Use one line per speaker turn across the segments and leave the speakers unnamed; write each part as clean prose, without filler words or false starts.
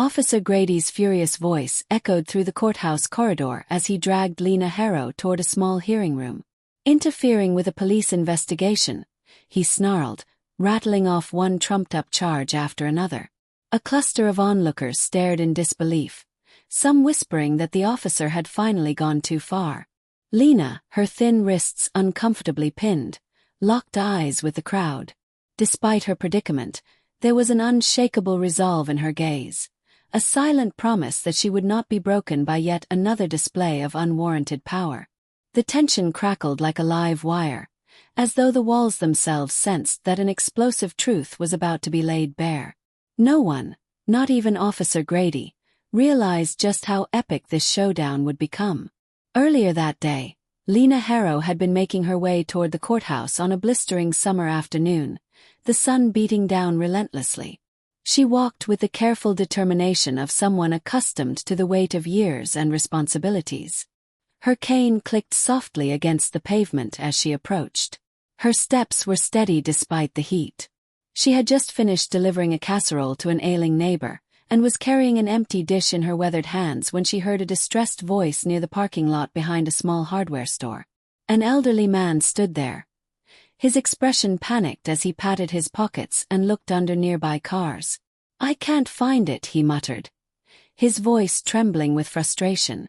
Officer Grady's furious voice echoed through the courthouse corridor as he dragged Lena Harrow toward a small hearing room. Interfering with a police investigation, he snarled, rattling off one trumped-up charge after another. A cluster of onlookers stared in disbelief, some whispering that the officer had finally gone too far. Lena, her thin wrists uncomfortably pinned, locked eyes with the crowd. Despite her predicament, there was an unshakable resolve in her gaze, a silent promise that she would not be broken by yet another display of unwarranted power. The tension crackled like a live wire, as though the walls themselves sensed that an explosive truth was about to be laid bare. No one, not even Officer Grady, realized just how epic this showdown would become. Earlier that day, Lena Harrow had been making her way toward the courthouse on a blistering summer afternoon, the sun beating down relentlessly. She walked with the careful determination of someone accustomed to the weight of years and responsibilities. Her cane clicked softly against the pavement as she approached. Her steps were steady despite the heat. She had just finished delivering a casserole to an ailing neighbor, and was carrying an empty dish in her weathered hands when she heard a distressed voice near the parking lot behind a small hardware store. An elderly man stood there, his expression panicked as he patted his pockets and looked under nearby cars. "I can't find it," he muttered, his voice trembling with frustration.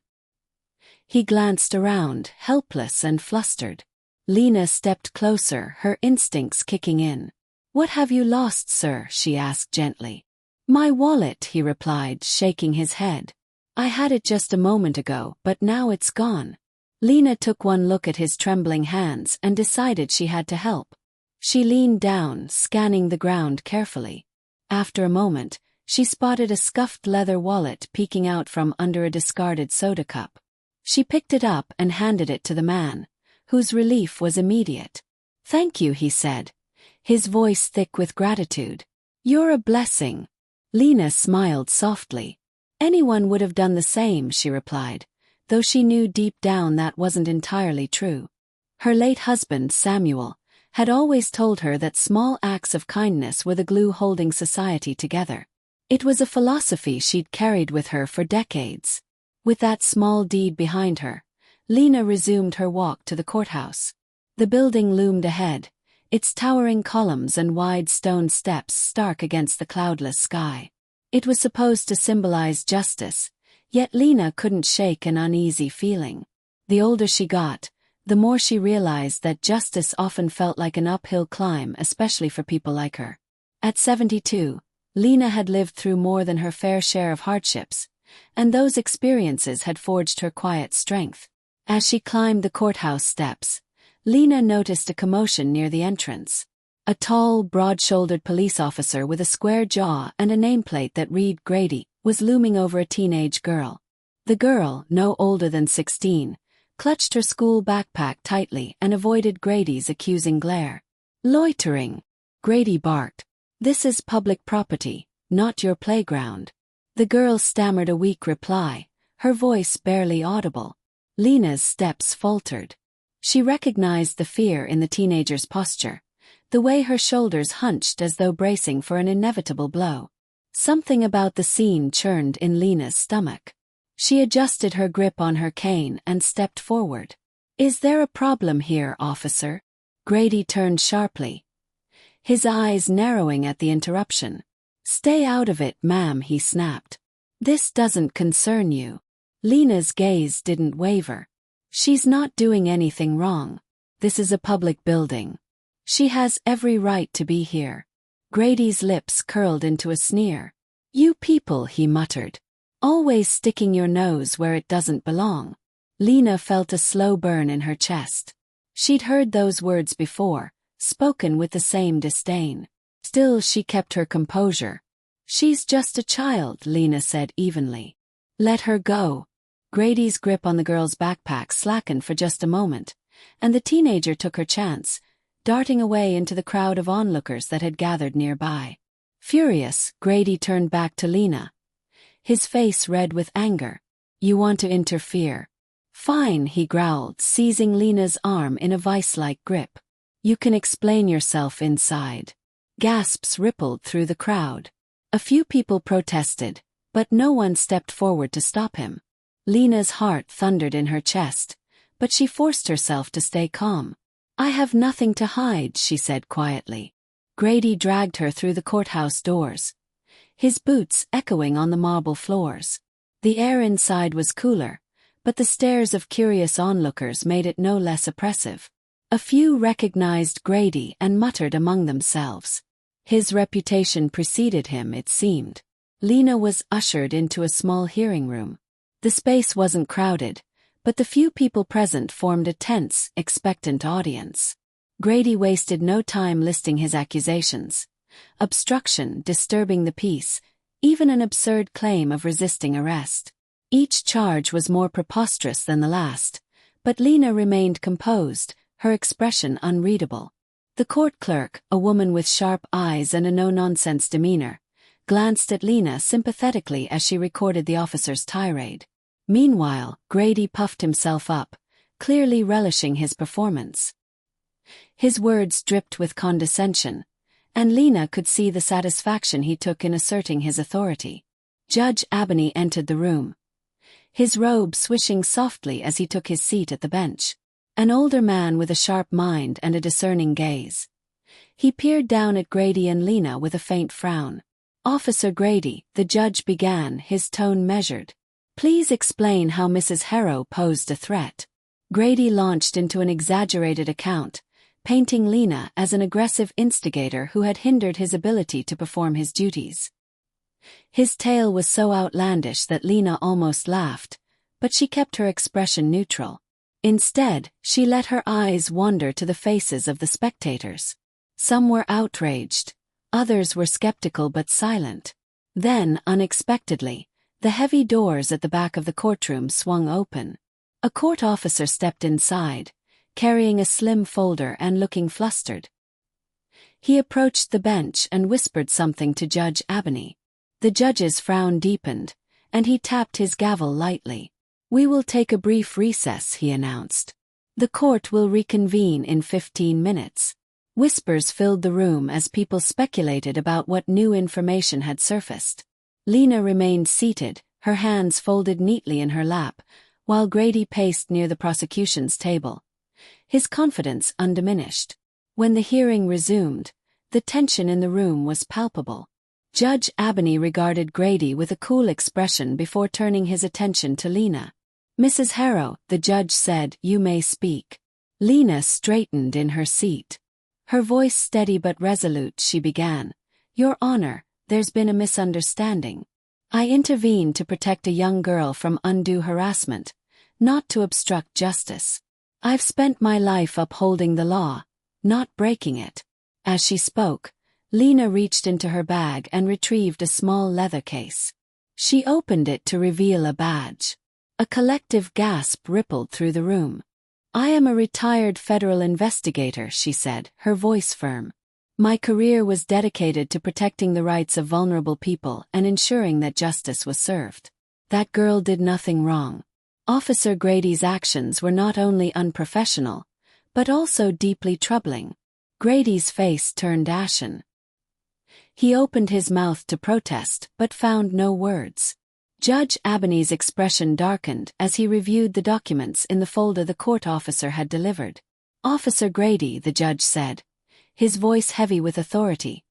He glanced around, helpless and flustered. Lena stepped closer, her instincts kicking in. "What have you lost, sir?" she asked gently. "My wallet," he replied, shaking his head. "I had it just a moment ago, but now it's gone." Lena took one look at his trembling hands and decided she had to help. She leaned down, scanning the ground carefully. After a moment, she spotted a scuffed leather wallet peeking out from under a discarded soda cup. She picked it up and handed it to the man, whose relief was immediate. "Thank you," he said, his voice thick with gratitude. "You're a blessing." Lena smiled softly. "Anyone would have done the same," she replied, though she knew deep down that wasn't entirely true. Her late husband, Samuel, had always told her that small acts of kindness were the glue holding society together. It was a philosophy she'd carried with her for decades. With that small deed behind her, Lena resumed her walk to the courthouse. The building loomed ahead, its towering columns and wide stone steps stark against the cloudless sky. It was supposed to symbolize justice, yet Lena couldn't shake an uneasy feeling. The older she got, the more she realized that justice often felt like an uphill climb, especially for people like her. At 72, Lena had lived through more than her fair share of hardships, and those experiences had forged her quiet strength. As she climbed the courthouse steps, Lena noticed a commotion near the entrance. A tall, broad-shouldered police officer with a square jaw and a nameplate that read Grady was looming over a teenage girl. The girl, no older than 16, clutched her school backpack tightly and avoided Grady's accusing glare. "Loitering," Grady barked. "This is public property, not your playground." The girl stammered a weak reply, her voice barely audible. Lena's steps faltered. She recognized the fear in the teenager's posture, the way her shoulders hunched as though bracing for an inevitable blow. Something about the scene churned in Lena's stomach. She adjusted her grip on her cane and stepped forward. "Is there a problem here, officer?" Grady turned sharply, his eyes narrowing at the interruption. "Stay out of it, ma'am," he snapped. "This doesn't concern you." Lena's gaze didn't waver. "She's not doing anything wrong. This is a public building. She has every right to be here." Grady's lips curled into a sneer. "You people," he muttered, "always sticking your nose where it doesn't belong." Lena felt a slow burn in her chest. She'd heard those words before, spoken with the same disdain. Still she kept her composure. "She's just a child," Lena said evenly. "Let her go." Grady's grip on the girl's backpack slackened for just a moment, and the teenager took her chance, darting away into the crowd of onlookers that had gathered nearby. Furious, Grady turned back to Lena, his face red with anger. "You want to interfere?" "Fine," he growled, seizing Lena's arm in a vice-like grip. "You can explain yourself inside." Gasps rippled through the crowd. A few people protested, but no one stepped forward to stop him. Lena's heart thundered in her chest, but she forced herself to stay calm. "I have nothing to hide," she said quietly. Grady dragged her through the courthouse doors, his boots echoing on the marble floors. The air inside was cooler, but the stares of curious onlookers made it no less oppressive. A few recognized Grady and muttered among themselves. His reputation preceded him, it seemed. Lena was ushered into a small hearing room. The space wasn't crowded, but the few people present formed a tense, expectant audience. Grady wasted no time listing his accusations: obstruction, disturbing the peace, even an absurd claim of resisting arrest. Each charge was more preposterous than the last, but Lena remained composed, her expression unreadable. The court clerk, a woman with sharp eyes and a no-nonsense demeanor, glanced at Lena sympathetically as she recorded the officer's tirade. Meanwhile, Grady puffed himself up, clearly relishing his performance. His words dripped with condescension, and Lena could see the satisfaction he took in asserting his authority. Judge Abney entered the room, his robe swishing softly as he took his seat at the bench. An older man with a sharp mind and a discerning gaze. He peered down at Grady and Lena with a faint frown. "Officer Grady," the judge began, his tone measured. "Please explain how Mrs. Harrow posed a threat." Grady launched into an exaggerated account, painting Lena as an aggressive instigator who had hindered his ability to perform his duties. His tale was so outlandish that Lena almost laughed, but she kept her expression neutral. Instead, she let her eyes wander to the faces of the spectators. Some were outraged, others were skeptical but silent. Then, unexpectedly, the heavy doors at the back of the courtroom swung open. A court officer stepped inside, carrying a slim folder and looking flustered. He approached the bench and whispered something to Judge Abney. The judge's frown deepened, and he tapped his gavel lightly. "We will take a brief recess," he announced. "The court will reconvene in 15 minutes. Whispers filled the room as people speculated about what new information had surfaced. Lena remained seated, her hands folded neatly in her lap, while Grady paced near the prosecution's table, his confidence undiminished. When the hearing resumed, the tension in the room was palpable. Judge Abney regarded Grady with a cool expression before turning his attention to Lena. "Mrs. Harrow," the judge said, "you may speak." Lena straightened in her seat. Her voice steady but resolute, she began. "Your Honor, there's been a misunderstanding. I intervened to protect a young girl from undue harassment, not to obstruct justice. I've spent my life upholding the law, not breaking it." As she spoke, Lena reached into her bag and retrieved a small leather case. She opened it to reveal a badge. A collective gasp rippled through the room. "I am a retired federal investigator," she said, her voice firm. "My career was dedicated to protecting the rights of vulnerable people and ensuring that justice was served. That girl did nothing wrong." Officer Grady's actions were not only unprofessional, but also deeply troubling. Grady's face turned ashen. He opened his mouth to protest but found no words. Judge Abney's expression darkened as he reviewed the documents in the folder the court officer had delivered. "Officer Grady," the judge said, his voice heavy with authority,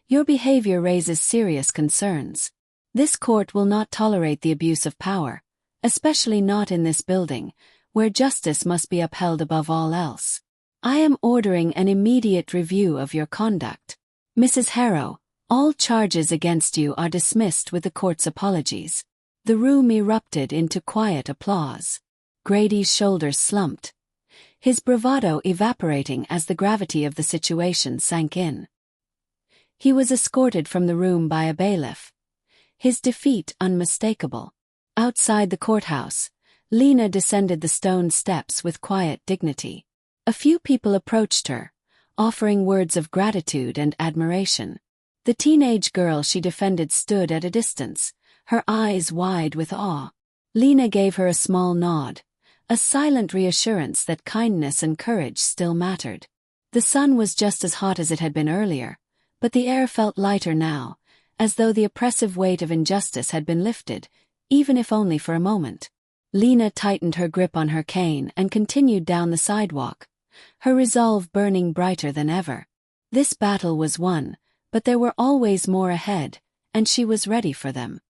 "your behavior raises serious concerns. This court will not tolerate the abuse of power, especially not in this building, where justice must be upheld above all else. I am ordering an immediate review of your conduct. Mrs. Harrow, all charges against you are dismissed with the court's apologies." The room erupted into quiet applause. Grady's shoulders slumped, his bravado evaporating as the gravity of the situation sank in. He was escorted from the room by a bailiff, his defeat unmistakable. Outside the courthouse, Lena descended the stone steps with quiet dignity. A few people approached her, offering words of gratitude and admiration. The teenage girl she defended stood at a distance, her eyes wide with awe. Lena gave her a small nod, a silent reassurance that kindness and courage still mattered. The sun was just as hot as it had been earlier, but the air felt lighter now, as though the oppressive weight of injustice had been lifted, even if only for a moment. Lena tightened her grip on her cane and continued down the sidewalk, her resolve burning brighter than ever. This battle was won, but there were always more ahead, and she was ready for them.